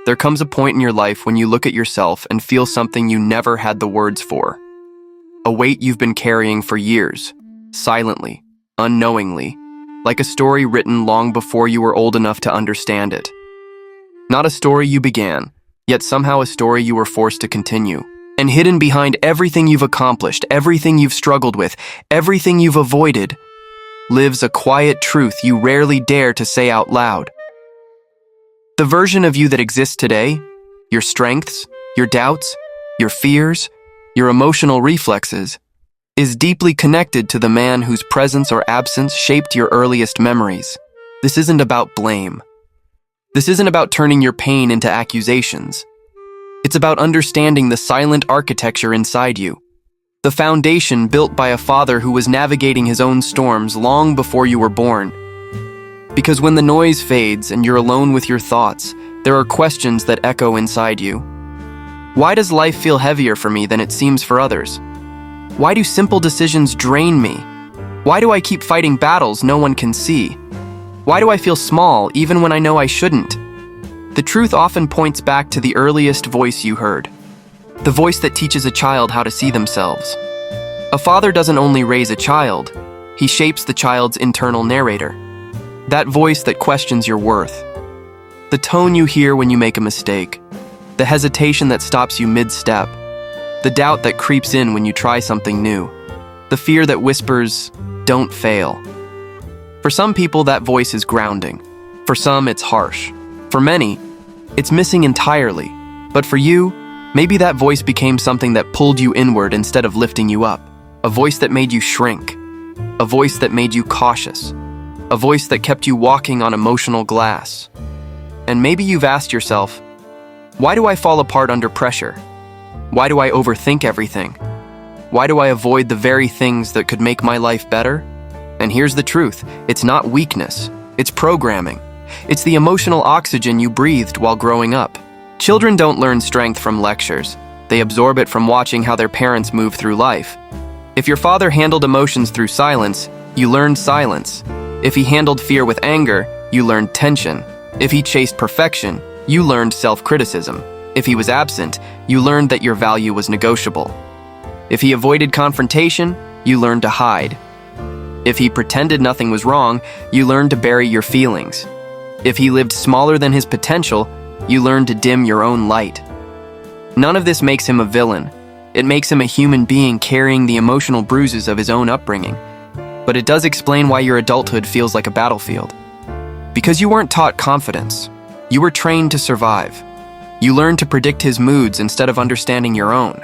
There comes a point in your life when you look at yourself and feel something you never had the words for. A weight you've been carrying for years, silently, unknowingly, like a story written long before you were old enough to understand it. Not a story you began, yet somehow a story you were forced to continue. And hidden behind everything you've accomplished, everything you've struggled with, everything you've avoided, lives a quiet truth you rarely dare to say out loud. The version of you that exists today, your strengths, your doubts, your fears, your emotional reflexes, is deeply connected to the man whose presence or absence shaped your earliest memories. This isn't about blame. This isn't about turning your pain into accusations. It's about understanding the silent architecture inside you, the foundation built by a father who was navigating his own storms long before you were born. Because when the noise fades and you're alone with your thoughts, there are questions that echo inside you. Why does life feel heavier for me than it seems for others? Why do simple decisions drain me? Why do I keep fighting battles no one can see? Why do I feel small even when I know I shouldn't? The truth often points back to the earliest voice you heard, the voice that teaches a child how to see themselves. A father doesn't only raise a child, he shapes the child's internal narrator. That voice that questions your worth. The tone you hear when you make a mistake. The hesitation that stops you mid-step. The doubt that creeps in when you try something new. The fear that whispers, "Don't fail." For some people, that voice is grounding. For some, it's harsh. For many, it's missing entirely. But for you, maybe that voice became something that pulled you inward instead of lifting you up. A voice that made you shrink. A voice that made you cautious. A voice that kept you walking on emotional glass. And maybe you've asked yourself, why do I fall apart under pressure? Why do I overthink everything? Why do I avoid the very things that could make my life better? And here's the truth, it's not weakness, it's programming. It's the emotional oxygen you breathed while growing up. Children don't learn strength from lectures. They absorb it from watching how their parents move through life. If your father handled emotions through silence, you learned silence. If he handled fear with anger, you learned tension. If he chased perfection, you learned self-criticism. If he was absent, you learned that your value was negotiable. If he avoided confrontation, you learned to hide. If he pretended nothing was wrong, you learned to bury your feelings. If he lived smaller than his potential, you learned to dim your own light. None of this makes him a villain. It makes him a human being carrying the emotional bruises of his own upbringing. But it does explain why your adulthood feels like a battlefield. Because you weren't taught confidence. You were trained to survive. You learned to predict his moods instead of understanding your own.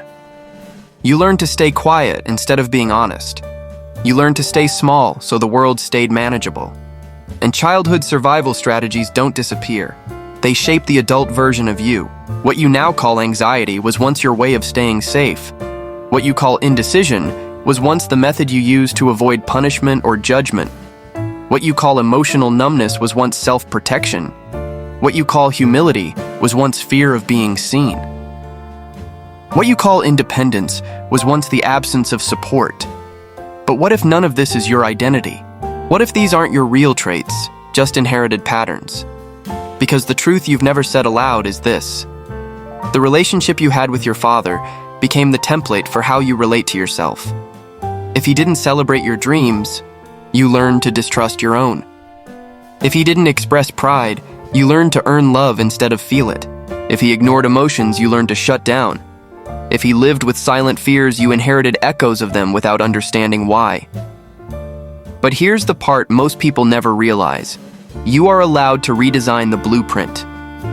You learned to stay quiet instead of being honest. You learned to stay small so the world stayed manageable. And childhood survival strategies don't disappear. They shape the adult version of you. What you now call anxiety was once your way of staying safe. What you call indecision was once the method you used to avoid punishment or judgment. What you call emotional numbness was once self-protection. What you call humility was once fear of being seen. What you call independence was once the absence of support. But what if none of this is your identity? What if these aren't your real traits, just inherited patterns? Because the truth you've never said aloud is this. The relationship you had with your father became the template for how you relate to yourself. If he didn't celebrate your dreams, you learned to distrust your own. If he didn't express pride, you learned to earn love instead of feel it. If he ignored emotions, you learned to shut down. If he lived with silent fears, you inherited echoes of them without understanding why. But here's the part most people never realize. You are allowed to redesign the blueprint.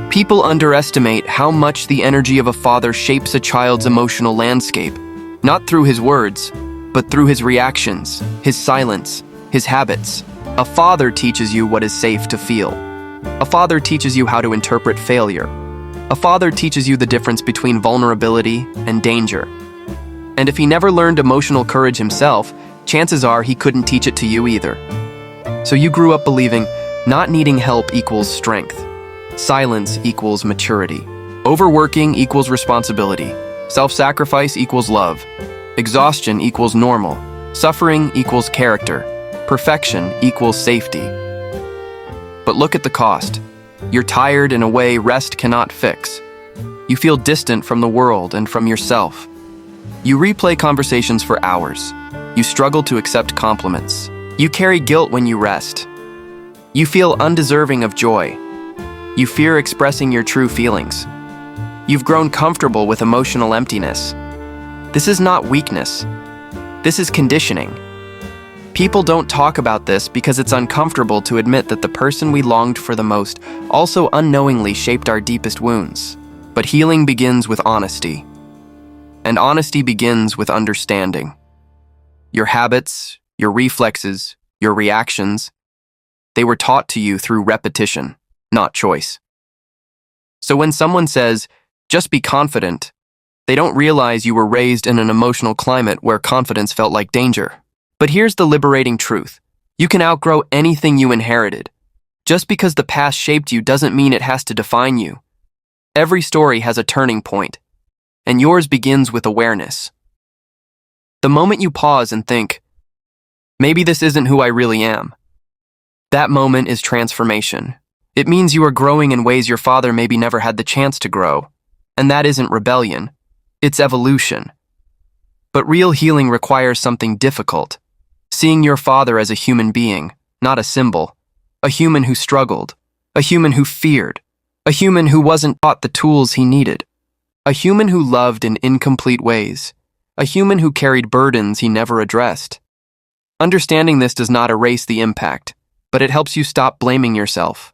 People underestimate how much the energy of a father shapes a child's emotional landscape, not through his words, but through his reactions, his silence, his habits. A father teaches you what is safe to feel. A father teaches you how to interpret failure. A father teaches you the difference between vulnerability and danger. And if he never learned emotional courage himself, chances are he couldn't teach it to you either. So you grew up believing not needing help equals strength. Silence equals maturity. Overworking equals responsibility. Self-sacrifice equals love. Exhaustion equals normal. Suffering equals character. Perfection equals safety. But look at the cost. You're tired in a way rest cannot fix. You feel distant from the world and from yourself. You replay conversations for hours. You struggle to accept compliments. You carry guilt when you rest. You feel undeserving of joy. You fear expressing your true feelings. You've grown comfortable with emotional emptiness. This is not weakness. This is conditioning. People don't talk about this because it's uncomfortable to admit that the person we longed for the most also unknowingly shaped our deepest wounds. But healing begins with honesty. And honesty begins with understanding. Your habits, your reflexes, your reactions, they were taught to you through repetition, not choice. So when someone says, just be confident, they don't realize you were raised in an emotional climate where confidence felt like danger. But here's the liberating truth. You can outgrow anything you inherited. Just because the past shaped you doesn't mean it has to define you. Every story has a turning point, and yours begins with awareness. The moment you pause and think, maybe this isn't who I really am, that moment is transformation. It means you are growing in ways your father maybe never had the chance to grow. And that isn't rebellion, it's evolution. But real healing requires something difficult. Seeing your father as a human being, not a symbol. A human who struggled. A human who feared. A human who wasn't taught the tools he needed. A human who loved in incomplete ways. A human who carried burdens he never addressed. Understanding this does not erase the impact, but it helps you stop blaming yourself.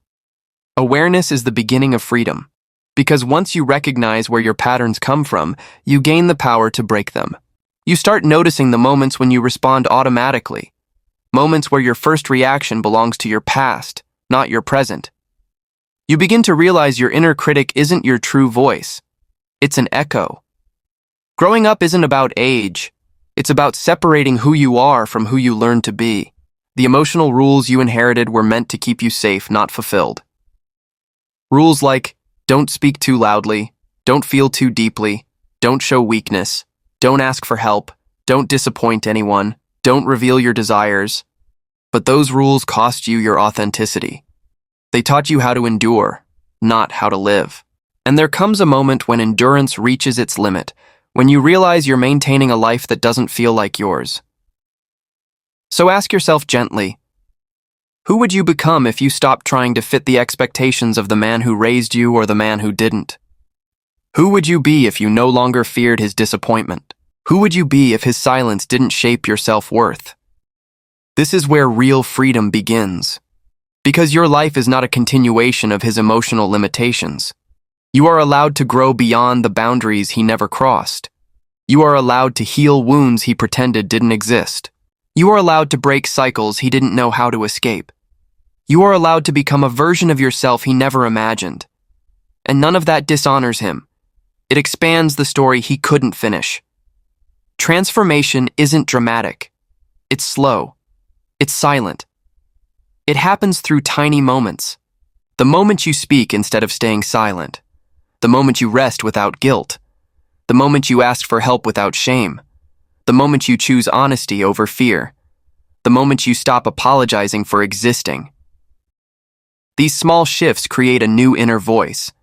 Awareness is the beginning of freedom, because once you recognize where your patterns come from, you gain the power to break them. You start noticing the moments when you respond automatically, moments where your first reaction belongs to your past, not your present. You begin to realize your inner critic isn't your true voice. It's an echo. Growing up isn't about age. It's about separating who you are from who you learned to be. The emotional rules you inherited were meant to keep you safe, not fulfilled. Rules like, don't speak too loudly, don't feel too deeply, don't show weakness, don't ask for help, don't disappoint anyone, don't reveal your desires. But those rules cost you your authenticity. They taught you how to endure, not how to live. And there comes a moment when endurance reaches its limit, when you realize you're maintaining a life that doesn't feel like yours. So ask yourself gently, who would you become if you stopped trying to fit the expectations of the man who raised you or the man who didn't? Who would you be if you no longer feared his disappointment? Who would you be if his silence didn't shape your self-worth? This is where real freedom begins. Because your life is not a continuation of his emotional limitations. You are allowed to grow beyond the boundaries he never crossed. You are allowed to heal wounds he pretended didn't exist. You are allowed to break cycles he didn't know how to escape. You are allowed to become a version of yourself he never imagined. And none of that dishonors him. It expands the story he couldn't finish. Transformation isn't dramatic. It's slow. It's silent. It happens through tiny moments. The moment you speak instead of staying silent. The moment you rest without guilt. The moment you ask for help without shame. The moment you choose honesty over fear. The moment you stop apologizing for existing. These small shifts create a new inner voice.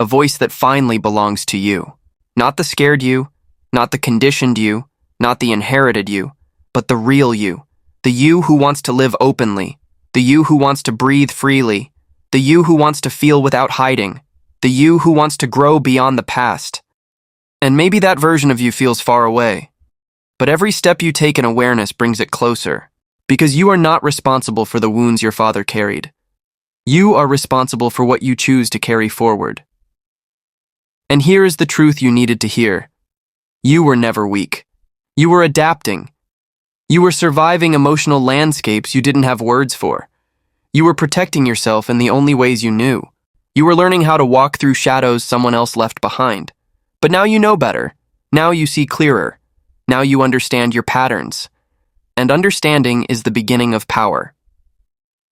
A voice that finally belongs to you. Not the scared you, not the conditioned you, not the inherited you, but the real you. The you who wants to live openly. The you who wants to breathe freely. The you who wants to feel without hiding. The you who wants to grow beyond the past. And maybe that version of you feels far away. But every step you take in awareness brings it closer, because you are not responsible for the wounds your father carried. You are responsible for what you choose to carry forward. And here is the truth you needed to hear. You were never weak. You were adapting. You were surviving emotional landscapes you didn't have words for. You were protecting yourself in the only ways you knew. You were learning how to walk through shadows someone else left behind. But now you know better. Now you see clearer. Now you understand your patterns. And understanding is the beginning of power.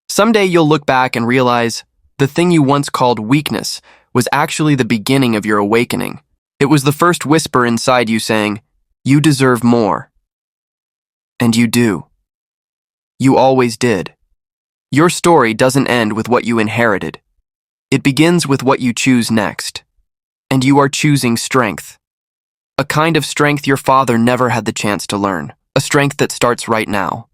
Someday you'll look back and realize the thing you once called weakness was actually the beginning of your awakening. It was the first whisper inside you saying, you deserve more. And you do. You always did. Your story doesn't end with what you inherited. It begins with what you choose next. And you are choosing strength. A kind of strength your father never had the chance to learn. A strength that starts right now.